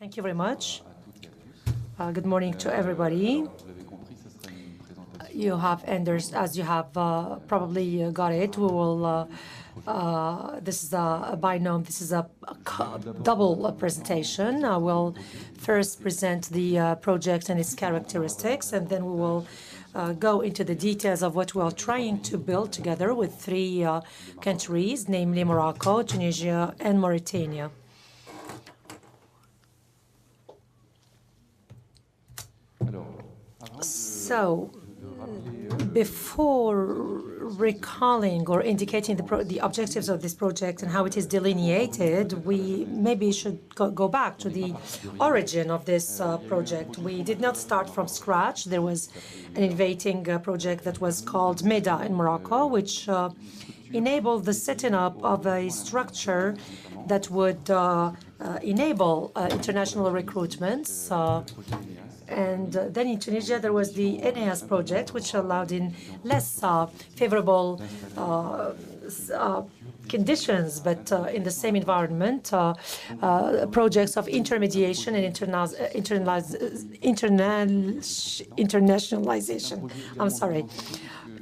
Thank you very much. Good morning to everybody. You have, as you have probably got it, we will, this is a binomial, this is a double presentation. I will first present the project and its characteristics, and then we will go into the details of what we are trying to build together with three countries, namely Morocco, Tunisia, and Mauritania. So, before recalling or indicating the objectives of this project and how it is delineated, we maybe should go back to the origin of this project. We did not start from scratch. There was an innovating project that was called MEDA in Morocco, which enabled the setting up of a structure that would enable international recruitments. And then in Tunisia, there was the ENEAS project, which allowed in less favorable conditions, but in the same environment, projects of intermediation and internationalization. I'm sorry.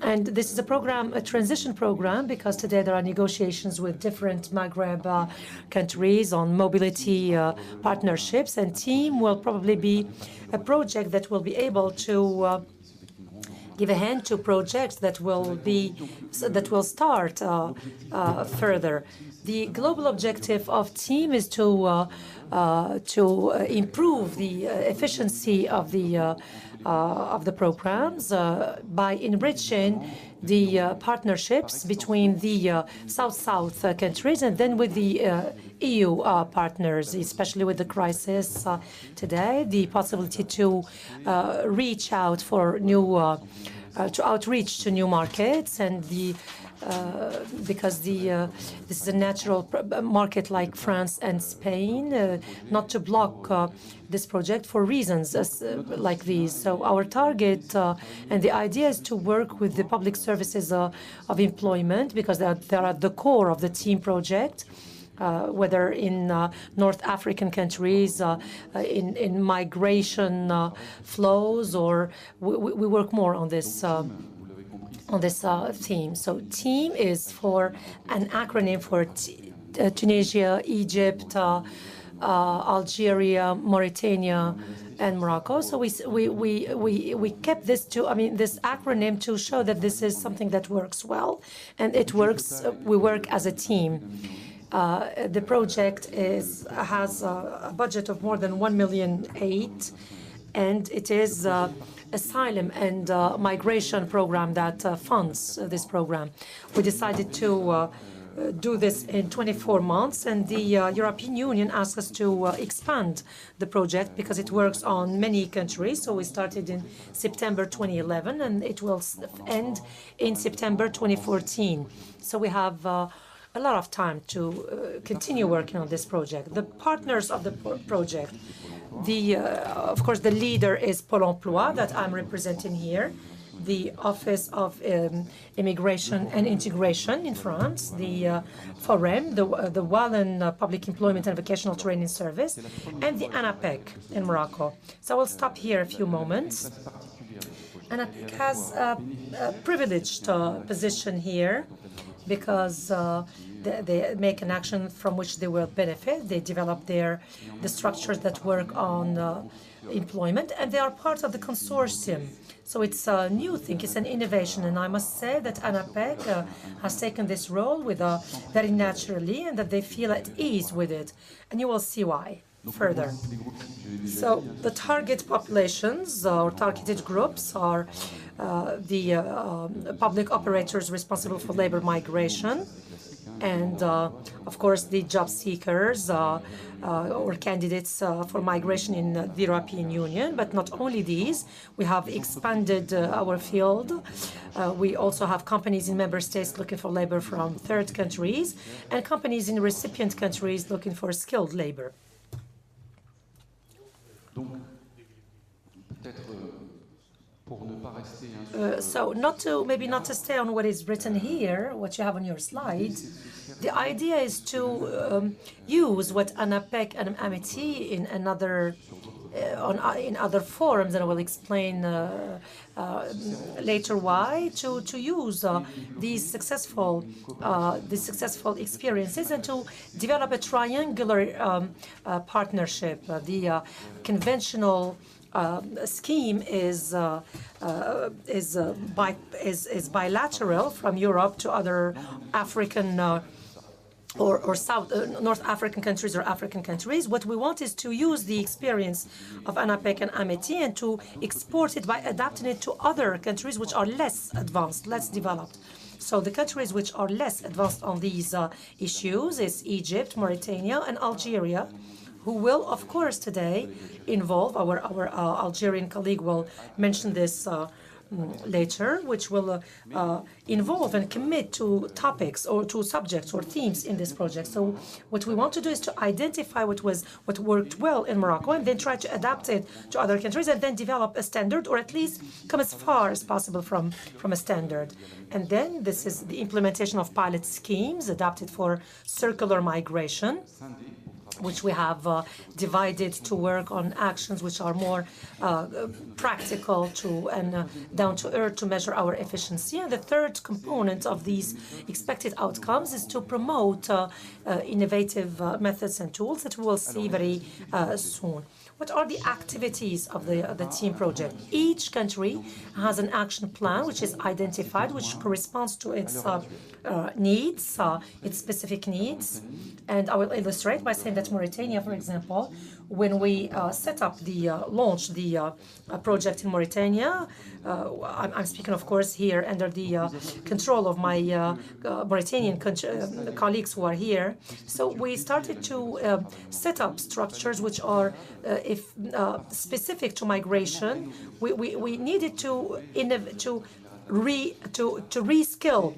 And this is a program, a transition program, because today there are negotiations with different Maghreb countries on mobility partnerships, and TEAM will probably be a project that will be able to give a hand to projects that will start further. The global objective of TEAM is to improve the efficiency of the programs by enriching the partnerships between the South-South countries and then with the EU partners, especially with the crisis today, the possibility to reach out for new, to outreach to new markets, and the because this is a natural market like France and Spain, not to block this project for reasons like these. So our target and the idea is to work with the public services of employment, because they're at the core of the TEAM project. Whether in North African countries, in migration flows, or we work more on this theme. So TEAM is for an acronym for Tunisia, Egypt, Algeria, Mauritania, and Morocco. So we kept this this acronym to show that this is something that works well, and it works. We work as a team. The project has a budget of more than 1.8 million, and it is asylum and migration program that funds this program. We decided to do this in 24 months, and the European Union asked us to expand the project because it works on many countries. So we started in September 2011, and it will end in September 2014. So we have a lot of time to continue working on this project. The partners of the project, of course, the leader is Pôle emploi that I'm representing here, the Office of Immigration and Integration in France, the FOREM, the Wallen Public Employment and Vocational Training Service, and the ANAPEC in Morocco. So I will stop here a few moments. ANAPEC has a privileged position here, because they make an action from which they will benefit. They develop the structures that work on employment, and they are part of the consortium. So it's a new thing, it's an innovation, and I must say that ANAPEC has taken this role very naturally, and that they feel at ease with it, and you will see why further. So the target populations or targeted groups are the public operators responsible for labor migration, and of course the job seekers or candidates for migration in the European Union. But not only these, we have expanded our field. We also have companies in member states looking for labor from third countries, and companies in recipient countries looking for skilled labor. So maybe not to stay on what is written here, what you have on your slide. The idea is to use what ANAPEC and AMITI in another in other forums, and I will explain later why, to use these successful experiences and to develop a triangular partnership. The conventional scheme is bilateral from Europe to other African or South North African countries or African countries. What we want is to use the experience of ANAPEC and AMITI and to export it by adapting it to other countries which are less advanced, less developed. So the countries which are less advanced on these issues is Egypt, Mauritania, and Algeria, who will, of course, today involve, our Algerian colleague will mention this later, which will involve and commit to topics or to subjects or themes in this project. So what we want to do is to identify what worked well in Morocco and then try to adapt it to other countries and then develop a standard, or at least come as far as possible from a standard. And then this is the implementation of pilot schemes adapted for circular migration, which we have divided to work on actions which are more practical and down to earth to measure our efficiency. And the third component of these expected outcomes is to promote innovative methods and tools that we will see very soon. What are the activities of the team project? Each country has an action plan which is identified, which corresponds to its needs, its specific needs. And I will illustrate by saying that Mauritania, for example, when we set up launched the project in Mauritania, I'm speaking, of course, here under the control of my Mauritanian colleagues who are here. So we started to set up structures which are specific to migration. We needed to reskill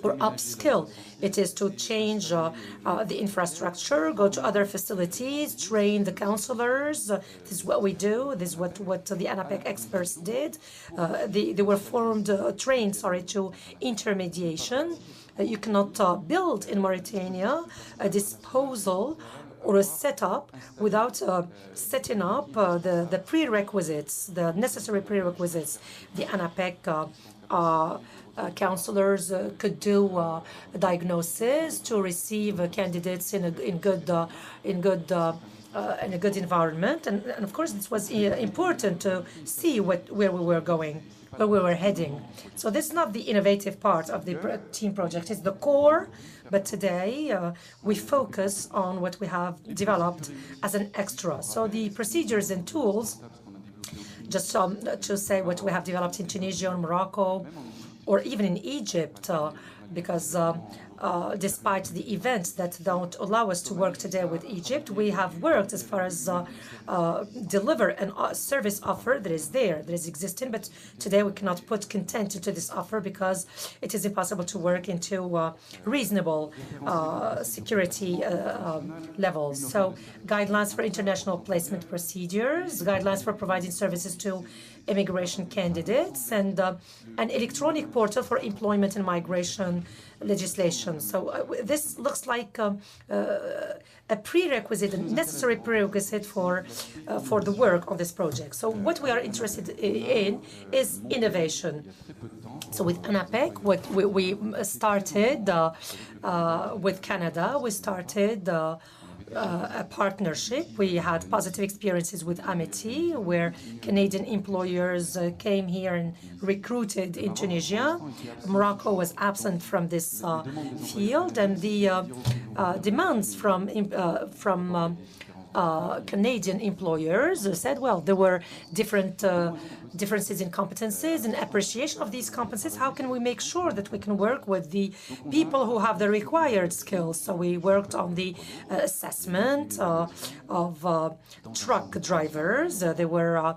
or upskill. It is to change the infrastructure, go to other facilities, train the counselors. This is what we do. This is what the ANAPEC experts did. They were trained to intermediation. You cannot build in Mauritania a disposal or a setup without setting up the prerequisites, the necessary prerequisites. The ANAPEC counselors could do a diagnosis to receive candidates in a good environment, and of course this was important to see where we were going, where we were heading. So this is not the innovative part of the team project; it's the core. But today we focus on what we have developed as an extra. So the procedures and tools, just to say what we have developed in Tunisia and Morocco, or even in Egypt, because despite the events that don't allow us to work today with Egypt, we have worked as far as deliver a service offer that is existing, but today we cannot put content into this offer because it is impossible to work into reasonable security levels. So guidelines for international placement procedures, guidelines for providing services to immigration candidates, and an electronic portal for employment and migration legislation. So this looks like a prerequisite, a necessary prerequisite for the work on this project. So what we are interested in is innovation. So with ANAPEC, what we started with Canada, we started a partnership. We had positive experiences with AMITI, where Canadian employers came here and recruited in Tunisia. Morocco was absent from this field, and the demands from Canadian employers said, well, there were differences in competencies and appreciation of these competencies. How can we make sure that we can work with the people who have the required skills? So we worked on the assessment of truck drivers. There were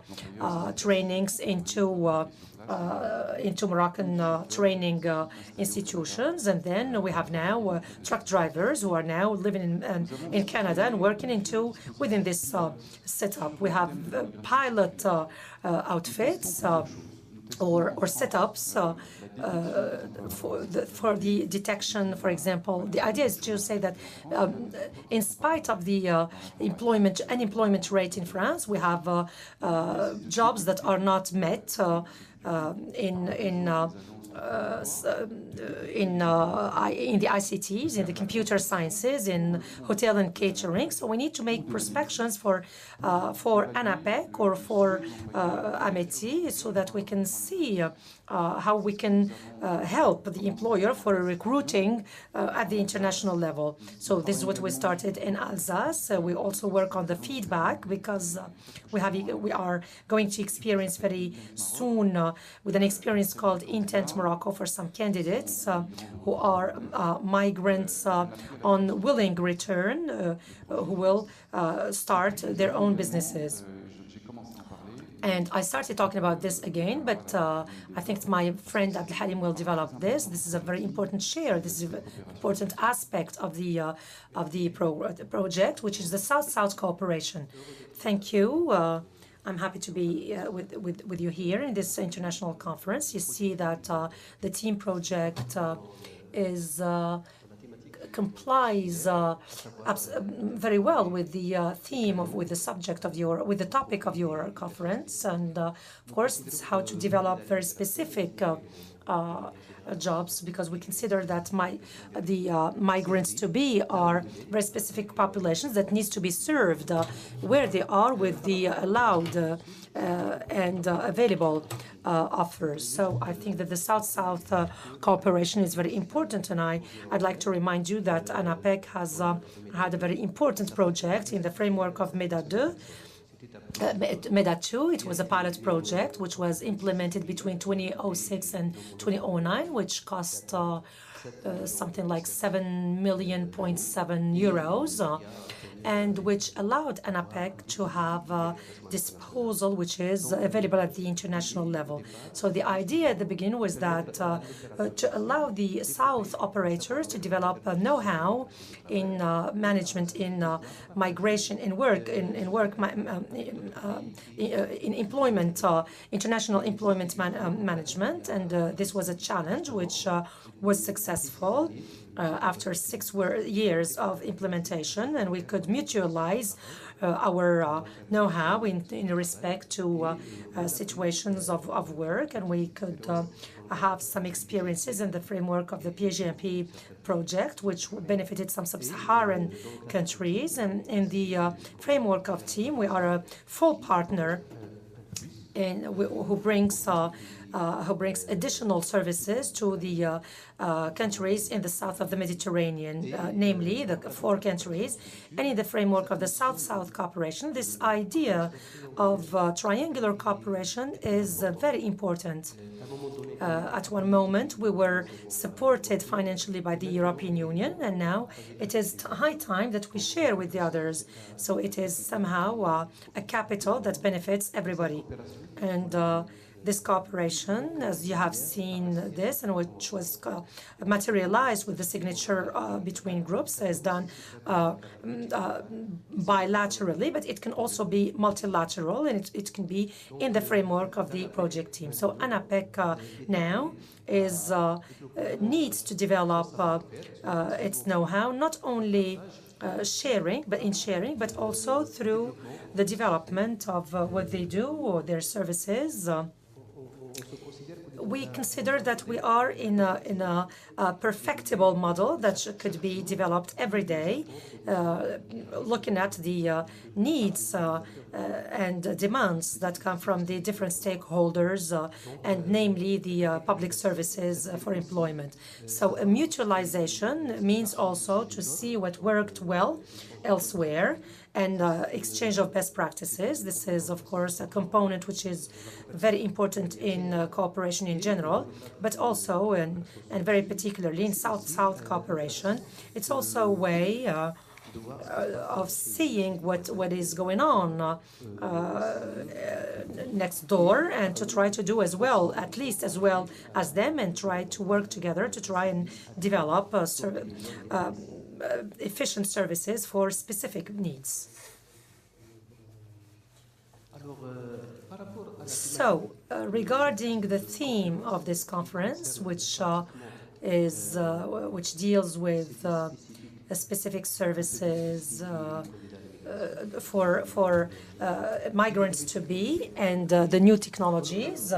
trainings into Moroccan training institutions, and then we have now truck drivers who are now living in Canada and working within this setup. We have pilot outfits or setups for the detection, for example. The idea is to say that in spite of the unemployment rate in France, we have jobs that are not met in the ICTs, in the computer sciences, in hotel and catering. So we need to make prospections for ANAPEC or for AMETI so that we can see how we can help the employer for recruiting at the international level. So this is what we started in Alsace. We also work on the feedback because we are going to experience very soon with an experience called Intent Morocco for some candidates who are migrants on willing return who will start their own businesses. And I started talking about this again, but I think my friend Abdelhalim will develop this. This is a very important share. This is an important aspect of the project, which is the South-South cooperation. Thank you. I'm happy to be with you here in this international conference. You see that the team project complies very well with the theme with the topic of your conference, and of course it's how to develop very specific jobs, because we consider that the migrants to be are very specific populations that needs to be served where they are with the allowed and available offers. So I think that the South-South cooperation is very important, and I'd like to remind you that ANAPEC has had a very important project in the framework of MEDA 2. It was a pilot project which was implemented between 2006 and 2009, which cost something like 7.7 million, and which allowed ANAPEC to have disposal which is available at the international level. So the idea at the beginning was that to allow the South operators to develop know-how in management, in migration, in employment, international employment management, and this was a challenge which was successful. After 6 years of implementation, and we could mutualize our know-how in respect to situations of work, and we could have some experiences in the framework of the PGMP project, which benefited some sub-Saharan countries. And in the framework of team, we are a full partner who brings additional services to the countries in the south of the Mediterranean, namely the 4 countries. And in the framework of the South-South cooperation, this idea of triangular cooperation is very important. At one moment, we were supported financially by the European Union, and now it is high time that we share with the others. So it is somehow a capital that benefits everybody. And this cooperation, as you have seen this, and which was materialized with the signature between groups, is done bilaterally, but it can also be multilateral, and it can be in the framework of the project team. So ANAPEC now needs to develop its know-how, not only sharing, but also through the development of what they do or their services. We consider that we are in a perfectible model that could be developed every day, looking at the needs and demands that come from the different stakeholders, and namely the public services for employment. So a mutualization means also to see what worked well elsewhere, and exchange of best practices. This is, of course, a component which is very important in cooperation in general, but also, and very particularly in South-South cooperation, it's also a way of seeing what is going on next door, and to try to do as well, at least as well as them, and try to work together to try and develop efficient services for specific needs. So, regarding the theme of this conference, which deals with specific services for migrants to be and the new technologies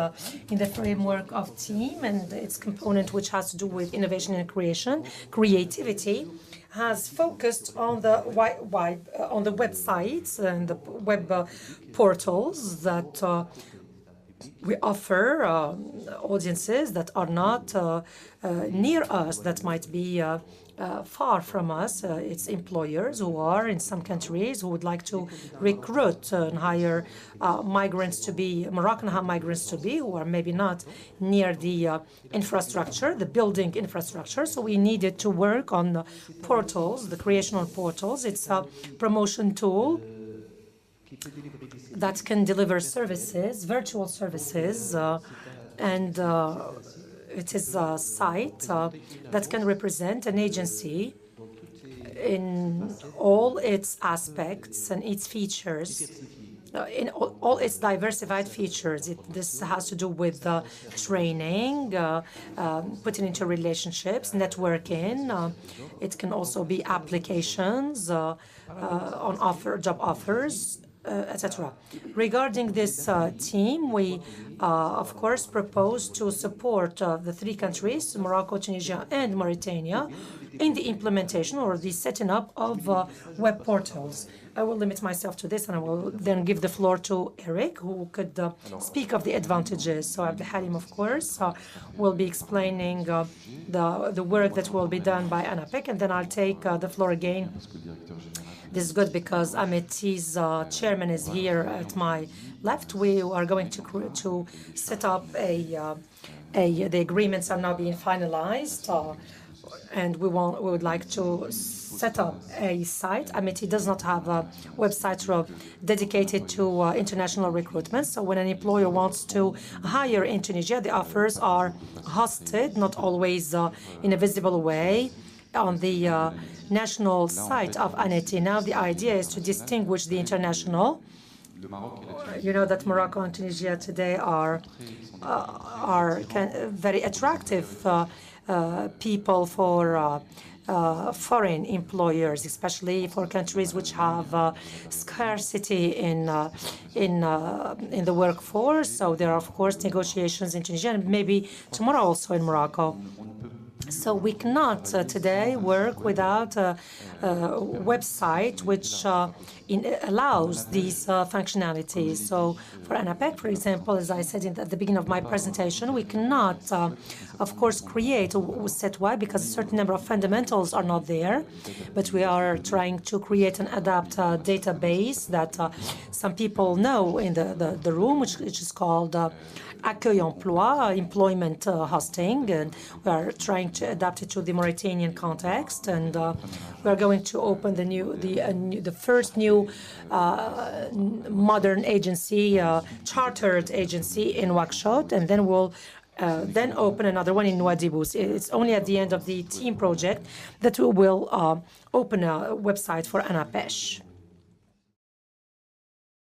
in the framework of team and its component, which has to do with innovation and creativity, has focused on the on the websites and the web portals that we offer audiences that are not near us, that might be far from us. It's employers who are in some countries who would like to recruit and hire migrants to be, Moroccan migrants to be, who are maybe not near the infrastructure, the building infrastructure. So we needed to work on the portals, the creation of portals. It's a promotion tool that can deliver services, virtual services, and it is a site that can represent an agency in all its aspects and its features, in all its diversified features. This has to do with training, putting into relationships, networking. It can also be applications on job offers, etc. Regarding this team, we, of course, propose to support the three countries, Morocco, Tunisia, and Mauritania, in the implementation or the setting up of web portals. I will limit myself to this, and I will then give the floor to Erik, who could speak of the advantages. So Abdelhalim, of course, will be explaining the work that will be done by ANAPEC, and then I'll take the floor again. This is good because Amiti's chairman is here at my left. We are going to set up the agreements are now being finalized, and we would like to set up a site. Amity does not have a website dedicated to international recruitment. So when an employer wants to hire in Tunisia, the offers are hosted, not always in a visible way, on the national site of ANETI. Now the idea is to distinguish the international. You know that Morocco and Tunisia today are very attractive people for foreign employers, especially for countries which have scarcity in the workforce. So there are, of course, negotiations in Tunisia and maybe tomorrow also in Morocco. So we cannot today work without a website which allows these functionalities. So for ANAPEC, for example, as I said at the beginning of my presentation, we cannot, of course, create a set web because a certain number of fundamentals are not there. But we are trying to create and adapt a database that some people know in the room, which is called Accueil Emploi, employment hosting, and we are trying to adapt it to the Mauritanian context. And we are going to open the first new modern agency, chartered agency in Nouakchott, and then we'll then open another one in Nouadhibou. It's only at the end of the team project that we will open a website for ANAPEC.